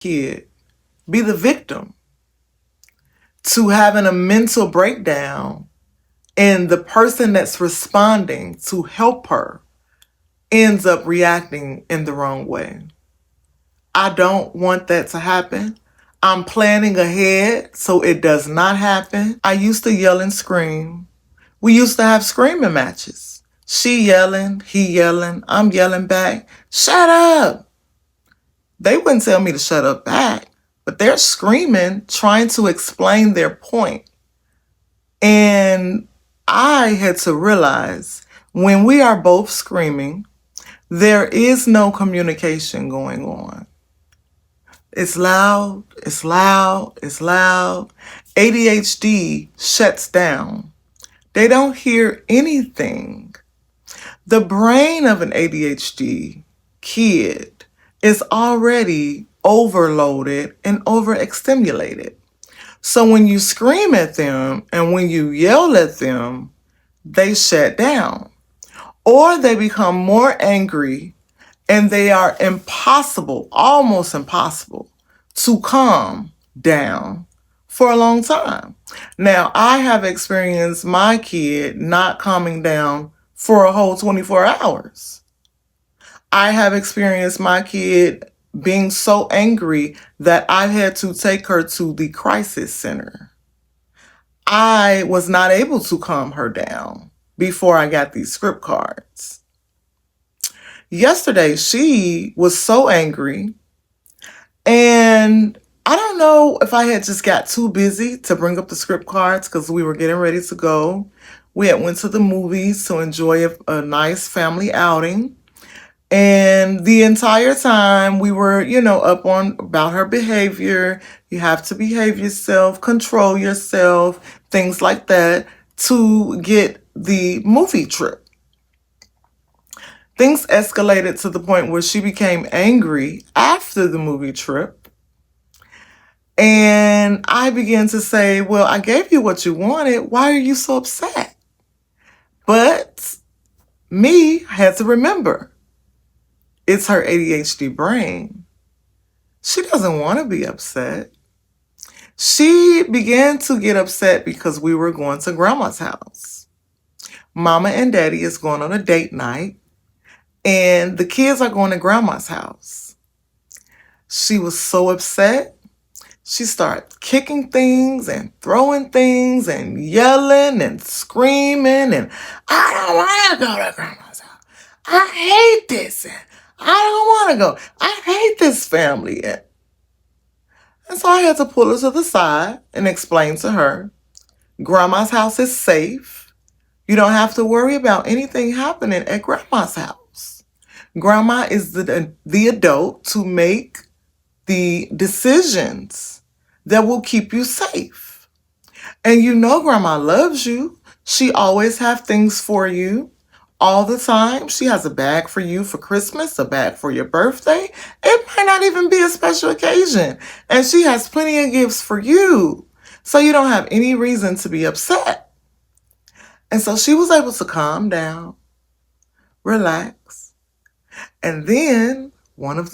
kid be the victim to having a mental breakdown, and the person that's responding to help her ends up reacting in the wrong way. I don't want that to happen. I'm planning ahead so it does not happen. I used to yell and scream. We used to have screaming matches. She yelling, he yelling, I'm yelling back. Shut up. They wouldn't tell me to shut up back, but they're screaming, trying to explain their point. And I had to realize when we are both screaming, there is no communication going on. It's loud, it's loud, it's loud. ADHD shuts down. They don't hear anything. The brain of an ADHD kid is already overloaded and overstimulated. So when you scream at them and when you yell at them, they shut down. Or they become more angry and they are impossible, almost impossible, to calm down for a long time. Now, I have experienced my kid not calming down for a whole 24 hours. I have experienced my kid being so angry that I had to take her to the crisis center. I was not able to calm her down before I got these script cards. Yesterday, she was so angry, and I don't know if I had just got too busy to bring up the script cards because we were getting ready to go. We had went to the movies to enjoy a nice family outing. And the entire time we were, up on about her behavior. You have to behave yourself, control yourself, things like that to get the movie trip. Things escalated to the point where she became angry after the movie trip. And I began to say, well, I gave you what you wanted. Why are you so upset? But me had to remember, it's her ADHD brain. She doesn't want to be upset. She began to get upset because we were going to grandma's house. Mama and daddy is going on a date night, and the kids are going to grandma's house. She was so upset. She started kicking things and throwing things and yelling and screaming, and I don't want to go to grandma's house. I hate this. I don't want to go. I hate this family. And so I had to pull her to the side and explain to her, grandma's house is safe. You don't have to worry about anything happening at grandma's house. Grandma is the adult to make the decisions that will keep you safe. And grandma loves you. She always have things for you all the time. She has a bag for you for Christmas, a bag for your birthday. It might not even be a special occasion. And she has plenty of gifts for you. So you don't have any reason to be upset. And so she was able to calm down, relax. And then one of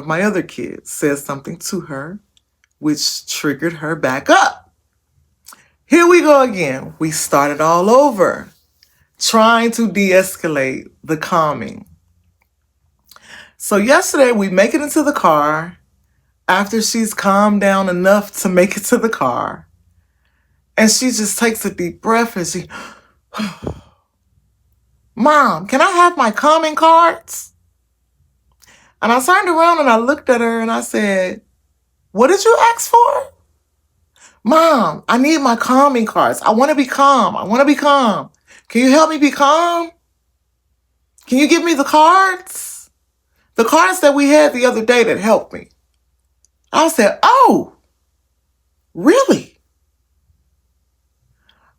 my other kids, says something to her, which triggered her back up. Here we go again. We started all over, trying to de-escalate the calming. So yesterday we make it into the car after she's calmed down enough to make it to the car. And she just takes a deep breath and she, Mom, can I have my calming cards? And I turned around and I looked at her and I said, what did you ask for? Mom, I need my calming cards. I want to be calm. I want to be calm. Can you help me be calm? Can you give me the cards? The cards that we had the other day that helped me. I said, oh, really?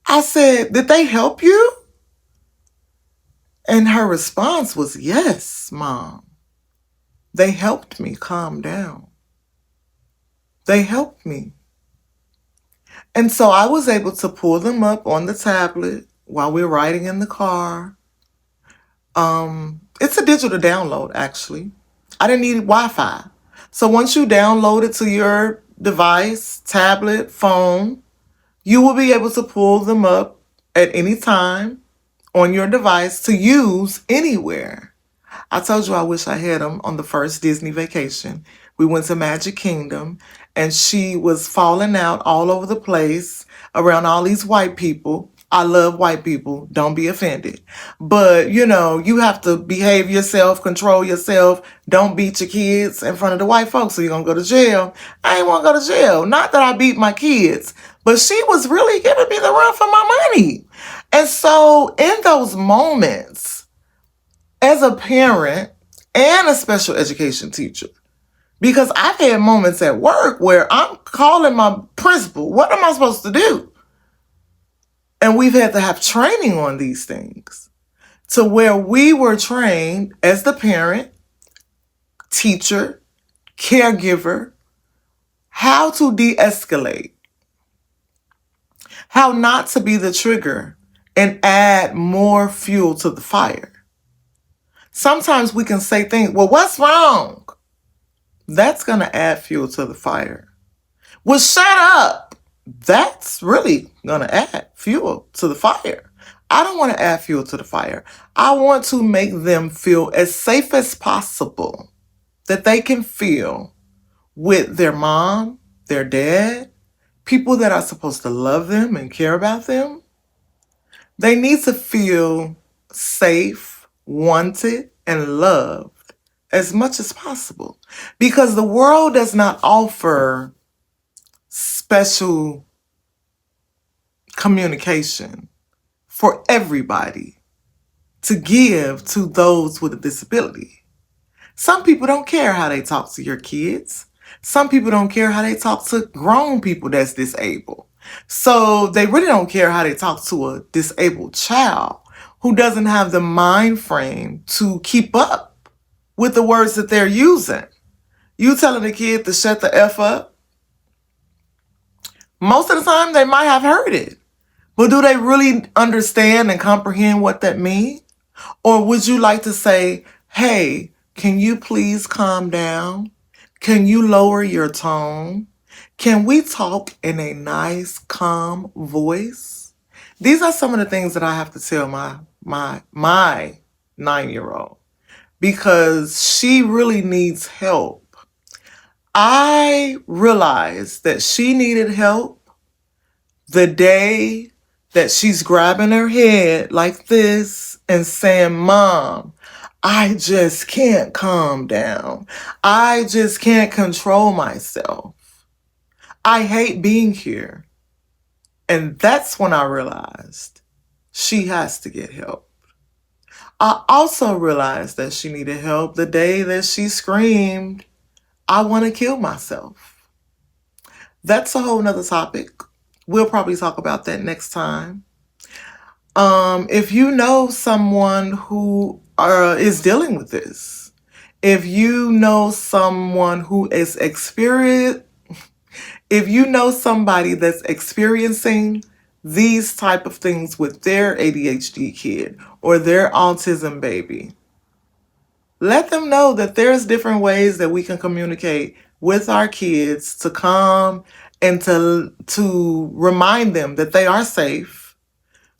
I said, did they help you? And her response was, yes, Mom. They helped me calm down. They helped me. And so I was able to pull them up on the tablet while we're riding in the car. It's a digital download, actually. I didn't need Wi-Fi. So once you download it to your device, tablet, phone, you will be able to pull them up at any time on your device to use anywhere. I told you I wish I had them on the first Disney vacation. We went to Magic Kingdom and she was falling out all over the place around all these white people. I love white people. Don't be offended. But, you have to behave yourself, control yourself. Don't beat your kids in front of the white folks or you're going to go to jail. I ain't want to go to jail. Not that I beat my kids, but she was really giving me the run for my money. And so in those moments, as a parent and a special education teacher, because I've had moments at work where I'm calling my principal, what am I supposed to do? And we've had to have training on these things to where we were trained as the parent, teacher, caregiver, how to de-escalate, how not to be the trigger and add more fuel to the fire. Sometimes we can say things, well, what's wrong? That's going to add fuel to the fire. Well, shut up. That's really going to add fuel to the fire. I don't want to add fuel to the fire. I want to make them feel as safe as possible that they can feel with their mom, their dad, people that are supposed to love them and care about them. They need to feel safe, wanted, and loved as much as possible because the world does not offer special communication for everybody to give to those with a disability. Some people don't care how they talk to your kids. Some people don't care how they talk to grown people that's disabled. So they really don't care how they talk to a disabled child who doesn't have the mind frame to keep up with the words that they're using. You telling a kid to shut the F up, most of the time they might have heard it. But do they really understand and comprehend what that means? Or would you like to say, hey, can you please calm down? Can you lower your tone? Can we talk in a nice, calm voice? These are some of the things that I have to tell my 9-year-old because she really needs help. I realized that she needed help the day that she's grabbing her head like this and saying, Mom, I just can't calm down. I just can't control myself. I hate being here. And that's when I realized she has to get help. I also realized that she needed help the day that she screamed, I want to kill myself. That's a whole nother topic. We'll probably talk about that next time. If you know someone who is dealing with this, if you know someone who is if you know somebody that's experiencing these type of things with their ADHD kid or their autism baby, let them know that there's different ways that we can communicate with our kids to calm and to remind them that they are safe,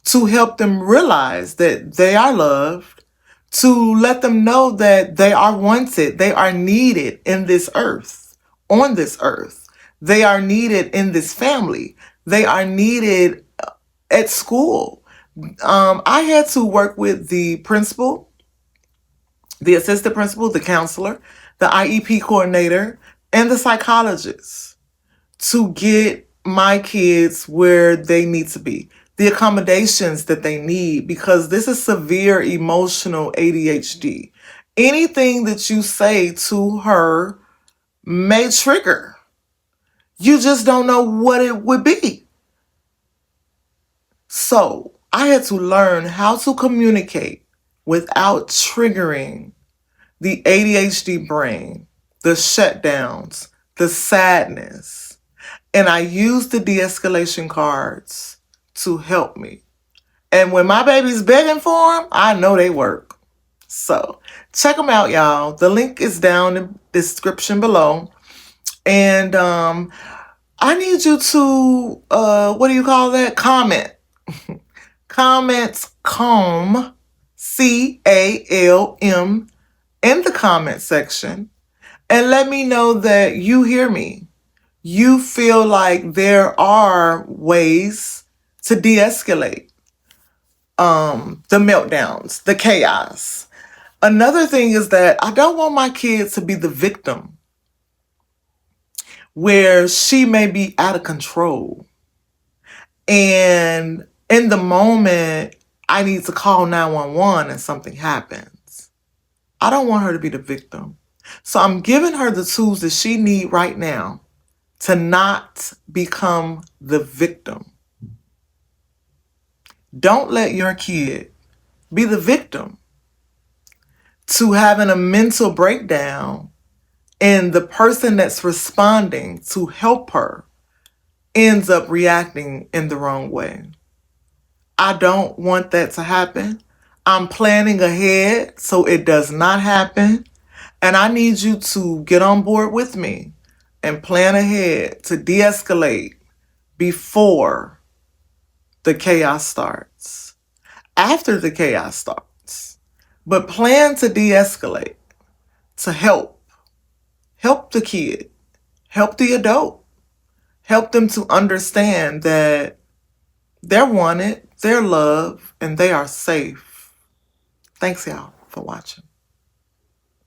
to help them realize that they are loved, to let them know that they are wanted, they are needed in this earth, on this earth. They are needed in this family. They are needed at school. I had to work with the principal, the assistant principal, the counselor, the IEP coordinator, and the psychologist to get my kids where they need to be, the accommodations that they need, because this is severe emotional ADHD. Anything that you say to her may trigger. You just don't know what it would be. So I had to learn how to communicate without triggering the ADHD brain, the shutdowns, the sadness. And I used the de-escalation cards to help me. And when my baby's begging for them, I know they work. So check them out, y'all. The link is down in the description below. And I need you to, what do you call that? Comment. Comments, calm, CALM, in the comment section. And let me know that you hear me. You feel like there are ways to de-escalate the meltdowns, the chaos. Another thing is that I don't want my kids to be the victim where she may be out of control. And in the moment, I need to call 911 and something happens. I don't want her to be the victim. So I'm giving her the tools that she needs right now to not become the victim. Don't let your kid be the victim to having a mental breakdown and the person that's responding to help her ends up reacting in the wrong way. I don't want that to happen. I'm planning ahead so it does not happen. And I need you to get on board with me and plan ahead to de-escalate before the chaos starts, after the chaos starts. But plan to de-escalate, to help the kid, help the adult, help them to understand that they're wanted, they're loved, and they are safe. Thanks, y'all, for watching.